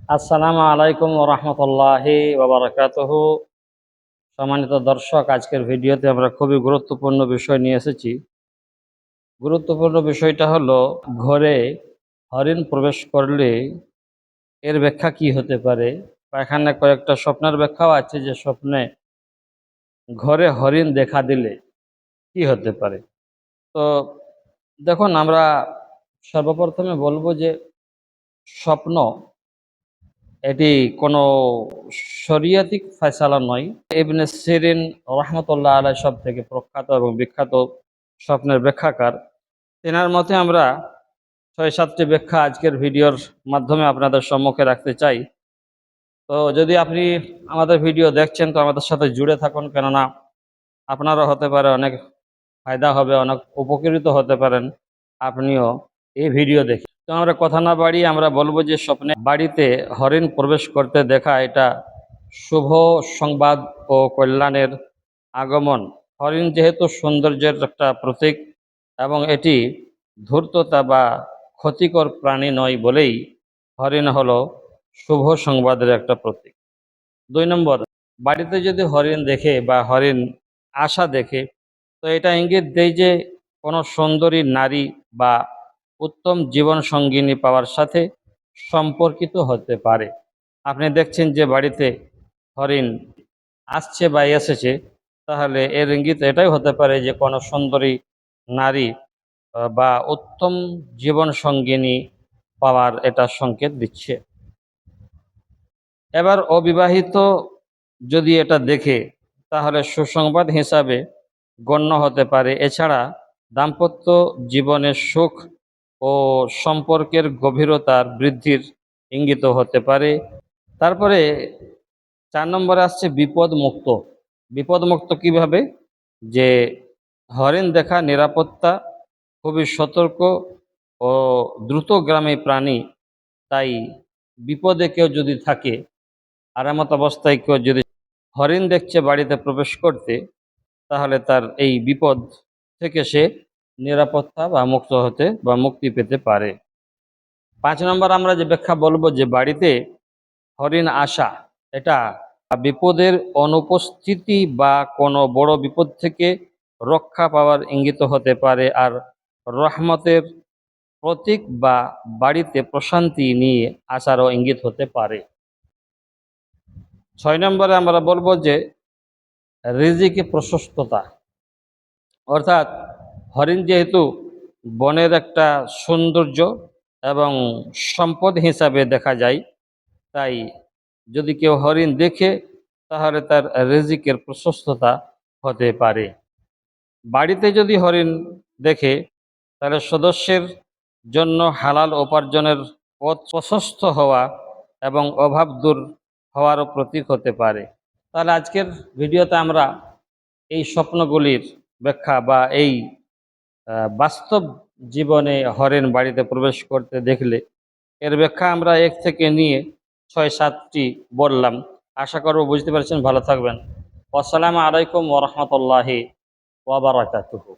আসসালামু আলাইকুম ওয়া রাহমাতুল্লাহি ওয়া বারাকাতুহু। সম্মানিত দর্শক, আজকের ভিডিওতে আমরা খুবই গুরুত্বপূর্ণ বিষয় নিয়ে এসেছি। গুরুত্বপূর্ণ বিষয়টা হলো, ঘরে হরিণ প্রবেশ করলে এর ব্যাখ্যা কি হতে পারে। বা এখানে কয়েকটা স্বপ্নের ব্যাখ্যাও আছে, যে স্বপ্নে ঘরে হরিণ দেখা দিলে কি হতে পারে। তো দেখুন, আমরা সর্বপ্রথমে বলবো যে স্বপ্ন এটি কোনো শরিয়াতিক ফয়সালা নয়। ইবনে সিরিন রহমতুল্লাহ আলাইহি সব থেকে প্রখ্যাত এবং বিখ্যাত স্বপ্নের ব্যাখ্যাকার। তেনার মতে আমরা ৬-৭টি ব্যাখ্যা আজকের ভিডিওর মাধ্যমে আপনাদের সম্মুখে রাখতে চাই। তো যদি আপনি আমাদের ভিডিও দেখছেন, তো আমাদের সাথে জুড়ে থাকুন, কেননা আপনারও হতে পারে অনেক ফায়দা হবে, অনেক উপকৃত হতে পারেন আপনিও এই ভিডিও দেখে। তো আমরা কথা না বাড়িয়ে আমরা বলবো যে স্বপ্নে বাড়িতে হরিণ প্রবেশ করতে দেখা এটা শুভ সংবাদ ও কল্যাণের আগমন। হরিণ যেহেতু সৌন্দর্যের একটা প্রতীক এবং এটি ধূর্ততা বা ক্ষতিকর প্রাণী নয় বলেই হরিণ হলো শুভ সংবাদের একটা প্রতীক। ২ নম্বর, বাড়িতে যদি হরিণ দেখে বা হরিণ আসা দেখে, তো এটা ইঙ্গিত দেয় যে কোনো সুন্দরী নারী বা উত্তম জীবন সঙ্গিনী পাওয়ার সাথে সম্পর্কিত হতে পারে। আপনি দেখছেন যে বাড়িতে হরিণ আসছে বা এসেছে, তাহলে এর ইঙ্গিত এটাই হতে পারে যে কোনো সুন্দরী নারী বা উত্তম জীবন সঙ্গিনী পাওয়ার এটা সংকেত দিচ্ছে। এবার অবিবাহিত যদি এটা দেখে, তাহলে সুসংবাদ হিসাবে গণ্য হতে পারে। এছাড়া দাম্পত্য জীবনের সুখ ও সম্পর্কের গভীরতার বৃদ্ধির ইঙ্গিত হতে পারে। তারপরে ৪ নম্বরে আসছে বিপদমুক্ত। বিপদমুক্ত কিভাবে? যে হরিণ দেখা নিরাপত্তা, খুবই সতর্ক ও দ্রুতগামী প্রাণী। তাই বিপদে কেউ যদি থাকে, আরামত অবস্থায় কেউ যদি হরিণ দেখছে বাড়িতে প্রবেশ করতে, তাহলে তার এই বিপদ থেকে সে নিরাপত্তা বা মুক্ত হতে বা মুক্তি পেতে পারে। ৫ নম্বর আমরা যে ব্যাখ্যা বলবো, যে বাড়িতে হরিণ আসা এটা বিপদের অনুপস্থিতি বা কোনো বড় বিপদ থেকে রক্ষা পাওয়ার ইঙ্গিত হতে পারে, আর রহমতের প্রতীক বা বাড়িতে প্রশান্তি নিয়ে আসারও ইঙ্গিত হতে পারে। ৬ নম্বরে আমরা বলবো যে রিজিকে প্রশস্ততা, অর্থাৎ হরিণ যেহেতু বনের একটা সৌন্দর্য এবং সম্পদ হিসাবে দেখা যায়, তাই যদি কেউ হরিণ দেখে, তাহলে তার রিজিকের প্রশস্ততা হতে পারে। বাড়িতে যদি হরিণ দেখে, তাহলে সদস্যের জন্য হালাল উপার্জনের পথ প্রশস্ত হওয়া এবং অভাব দূর হওয়ারও প্রতীক হতে পারে। তাহলে আজকের ভিডিওতে আমরা এই স্বপ্নগুলির ব্যাখ্যা বা এই বাস্তব জীবনে হরিণ বাড়িতে প্রবেশ করতে দেখলে এর ব্যাখ্যা আমরা ১ থেকে নিয়ে ৬-৭টি বললাম। আশা করব বুঝতে পেরেছেন। ভালো থাকবেন। আসসালামু আলাইকুম ওয়া রাহমাতুল্লাহি ওয়া বারাকাতুহু।